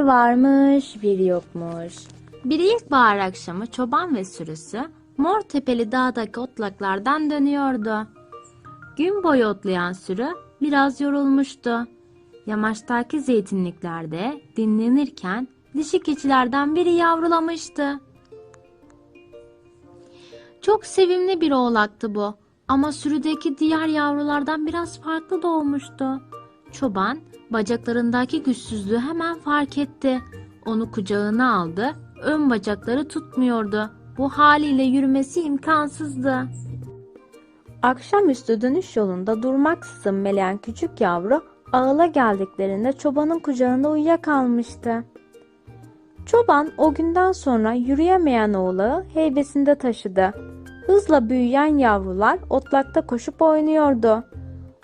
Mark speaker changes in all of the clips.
Speaker 1: varmış, bir yokmuş.
Speaker 2: Bir ilkbahar akşamı çoban ve sürüsü mor tepeli dağdaki otlaklardan dönüyordu. Gün boyu otlayan sürü biraz yorulmuştu. Yamaçtaki zeytinliklerde dinlenirken dişi keçilerden biri yavrulamıştı. Çok sevimli bir oğlaktı bu ama sürüdeki diğer yavrulardan biraz farklı doğmuştu. Çoban bacaklarındaki güçsüzlüğü hemen fark etti. Onu kucağına aldı, ön bacakları tutmuyordu. Bu haliyle yürümesi imkansızdı.
Speaker 1: Akşamüstü dönüş yolunda durmaksızın meleğen küçük yavru ağıla geldiklerinde çobanın kucağında uyuyakalmıştı. Çoban o günden sonra yürüyemeyen oğlağı heybesinde taşıdı. Hızla büyüyen yavrular otlakta koşup oynuyordu.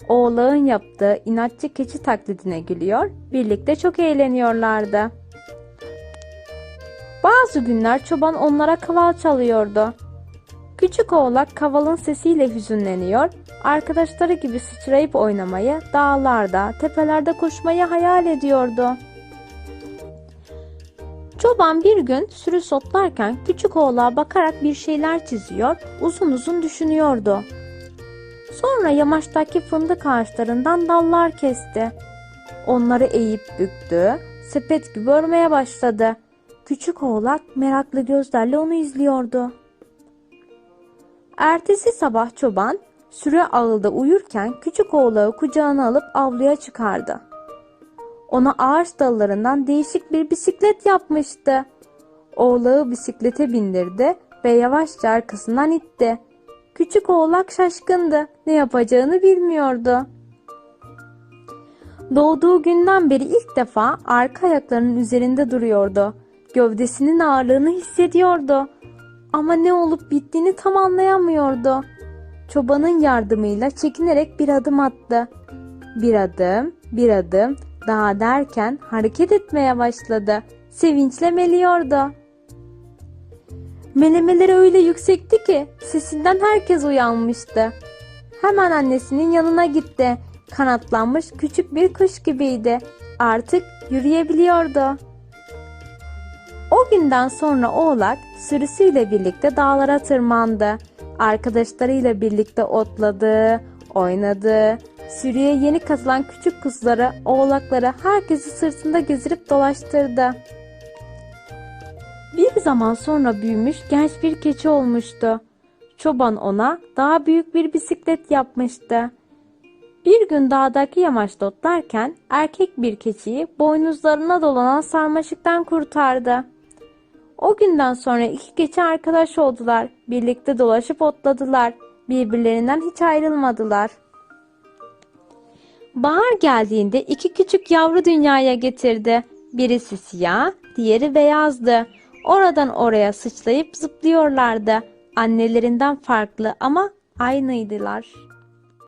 Speaker 1: Oğlağın yaptığı inatçı keçi taklidine gülüyor, birlikte çok eğleniyorlardı. Bazı günler çoban onlara kaval çalıyordu. Küçük oğlak kavalın sesiyle hüzünleniyor, arkadaşları gibi sıçrayıp oynamayı, dağlarda, tepelerde koşmayı hayal ediyordu. Çoban bir gün sürü otlarken küçük oğlağa bakarak bir şeyler çiziyor, uzun uzun düşünüyordu. Sonra yamaçtaki fındık ağaçlarından dallar kesti. Onları eğip büktü, sepet gibi örmeye başladı. Küçük oğlak meraklı gözlerle onu izliyordu. Ertesi sabah çoban sürü ağılda uyurken küçük oğlağı kucağına alıp avluya çıkardı. Ona ağaç dallarından değişik bir bisiklet yapmıştı. Oğlağı bisiklete bindirdi ve yavaşça arkasından itti. Küçük oğlak şaşkındı, ne yapacağını bilmiyordu. Doğduğu günden beri ilk defa arka ayaklarının üzerinde duruyordu. Gövdesinin ağırlığını hissediyordu. Ama ne olup bittiğini tam anlayamıyordu. Çobanın yardımıyla çekinerek bir adım attı. Bir adım, bir adım daha derken hareket etmeye başladı. Sevinçle meliyordu. Melemeleri öyle yüksekti ki sesinden herkes uyanmıştı. Hemen annesinin yanına gitti. Kanatlanmış küçük bir kuş gibiydi. Artık yürüyebiliyordu. O günden sonra oğlak sürüsüyle birlikte dağlara tırmandı. Arkadaşlarıyla birlikte otladı, oynadı. Sürüye yeni katılan küçük kuzuları, oğlakları herkesi sırtında gezdirip dolaştırdı. Bir zaman sonra büyümüş genç bir keçi olmuştu. Çoban ona daha büyük bir bisiklet yapmıştı. Bir gün dağdaki yamaçta otlarken erkek bir keçiyi boynuzlarına dolanan sarmaşıktan kurtardı. O günden sonra iki keçi arkadaş oldular. Birlikte dolaşıp otladılar. Birbirlerinden hiç ayrılmadılar. Bahar geldiğinde iki küçük yavru dünyaya getirdi. Birisi siyah, diğeri beyazdı. Oradan oraya sıçrayıp zıplıyorlardı. Annelerinden farklı ama aynıydılar.